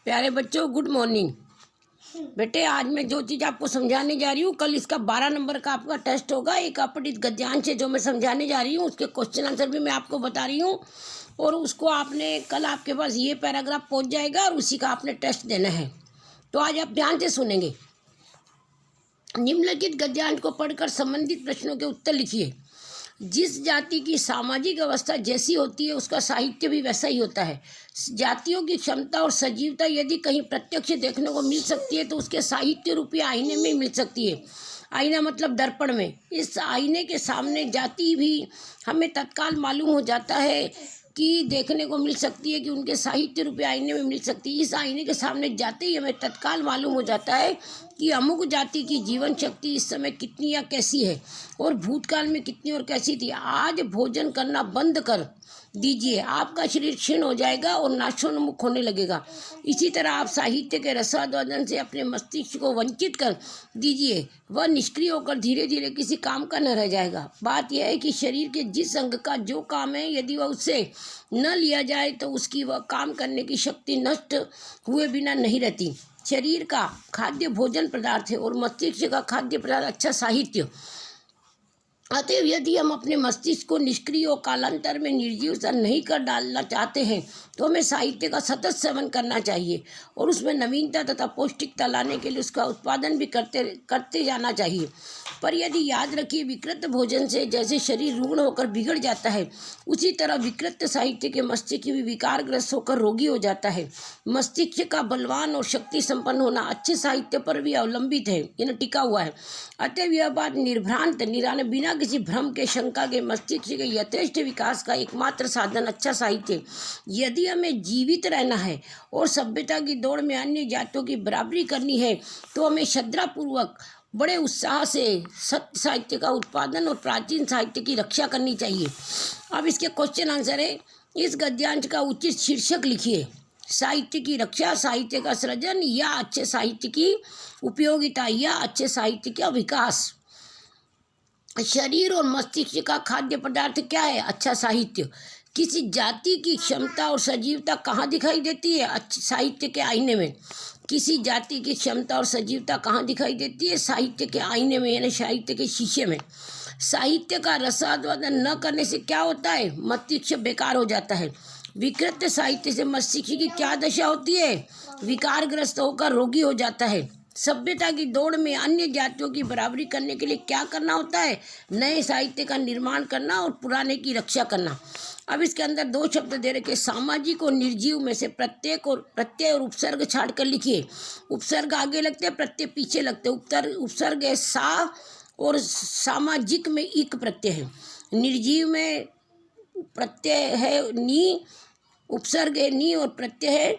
प्यारे बच्चों, good morning. बेटे, आज मैं जो चीज़ आपको समझाने जा रही हूँ, कल इसका 12 नंबर का आपका टेस्ट होगा। एक अपठित गद्यांश है जो मैं समझाने जा रही हूँ, उसके क्वेश्चन आंसर भी मैं आपको बता रही हूँ। और उसको आपने कल आपके पास ये पैराग्राफ पहुँच जाएगा और उसी का आपने टेस्ट देना है। तो आज आप ध्यान से सुनेंगे। निम्नलिखित गद्यांश को पढ़कर संबंधित प्रश्नों के उत्तर लिखिए। जिस जाति की सामाजिक अवस्था जैसी होती है उसका साहित्य भी वैसा ही होता है। जातियों की क्षमता और सजीवता यदि कहीं प्रत्यक्ष देखने को मिल सकती है तो उसके साहित्य रूपी आईने में मिल सकती है। आईना मतलब दर्पण में। इस आईने के सामने जाति भी हमें तत्काल मालूम हो जाता है कि देखने को मिल सकती है कि उनके साहित्य रूपी आईने में मिल सकती है। इस आईने के सामने जाते ही हमें तत्काल मालूम हो जाता है कि अमुक जाति की जीवन शक्ति इस समय कितनी या कैसी है और भूतकाल में कितनी और कैसी थी। आज भोजन करना बंद कर दीजिए, आपका शरीर क्षीण हो जाएगा और नाशोन्मुख होने लगेगा। इसी तरह आप साहित्य के रसास्वादन से अपने मस्तिष्क को वंचित कर दीजिए, वह निष्क्रिय होकर धीरे धीरे किसी काम का न रह जाएगा। बात यह है कि शरीर के जिस अंग का जो काम है, यदि वह उससे न लिया जाए तो उसकी वह काम करने की शक्ति नष्ट हुए बिना नहीं रहती। शरीर का खाद्य भोजन पदार्थ है और मस्तिष्क का खाद्य पदार्थ अच्छा साहित्य। अतएव यदि हम अपने मस्तिष्क को निष्क्रिय और कालांतर में निर्जीव सा नहीं कर डालना चाहते हैं तो हमें साहित्य का सतत सेवन करना चाहिए और उसमें नवीनता तथा पौष्टिकता लाने के लिए उसका उत्पादन भी करते जाना चाहिए। पर यदि याद रखिए, विकृत भोजन से जैसे शरीर रुग्ण होकर बिगड़ जाता है, उसी तरह विकृत साहित्य के मस्तिष्क भी विकारग्रस्त होकर रोगी हो जाता है। मस्तिष्क का बलवान और शक्ति संपन्न होना अच्छे साहित्य पर भी अवलंबित है, यानी टिका हुआ है। अतएव यह बात निर्भ्रांत बिना किसी भ्रम के शंका के मस्तिष्क के यथेष्ट विकास का एकमात्र साधन अच्छा साहित्य। यदि हमें जीवित रहना है और सभ्यता की दौड़ में अन्य जातियों की बराबरी करनी है तो हमें श्रद्धापूर्वक बड़े उत्साह से सत्य साहित्य का उत्पादन और प्राचीन साहित्य की रक्षा करनी चाहिए। अब इसके क्वेश्चन आंसर है। इस गद्यांश का उचित शीर्षक लिखिए। साहित्य की रक्षा, साहित्य का सृजन या अच्छे साहित्य की उपयोगिता या अच्छे साहित्य का विकास। शरीर और मस्तिष्क का खाद्य पदार्थ क्या है? अच्छा साहित्य। किसी जाति की क्षमता और सजीवता कहाँ दिखाई देती है? अच्छे साहित्य के आईने में। किसी जाति की क्षमता और सजीवता कहाँ दिखाई देती है? साहित्य के आईने में, यानी साहित्य के शीशे में। साहित्य का रसास्वादन न करने से क्या होता है? मस्तिष्क बेकार हो जाता है। विकृत साहित्य से मस्तिष्क की क्या दशा होती है? विकारग्रस्त होकर रोगी हो जाता है। सभ्यता की दौड़ में अन्य जातियों की बराबरी करने के लिए क्या करना होता है? नए साहित्य का निर्माण करना और पुराने की रक्षा करना। अब इसके अंदर दो शब्द दे रखे, सामाजिक और निर्जीव में से प्रत्यय और उपसर्ग छाड़ कर लिखिए। उपसर्ग आगे लगते हैं, प्रत्यय पीछे लगते हैं। उपसर्ग है सा और सामाजिक में इक प्रत्यय है। निर्जीव में प्रत्यय है नी, उपसर्ग है नी और प्रत्यय है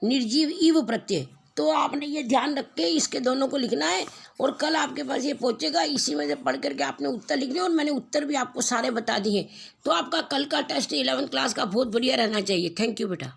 निर्जीव इव प्रत्यय। तो आपने ये ध्यान रख के इसके दोनों को लिखना है और कल आपके पास ये पहुंचेगा। इसी में से पढ़ करके आपने उत्तर लिख लिया और मैंने उत्तर भी आपको सारे बता दिए। तो आपका कल का टेस्ट 11th क्लास का बहुत बढ़िया रहना चाहिए। थैंक यू बेटा।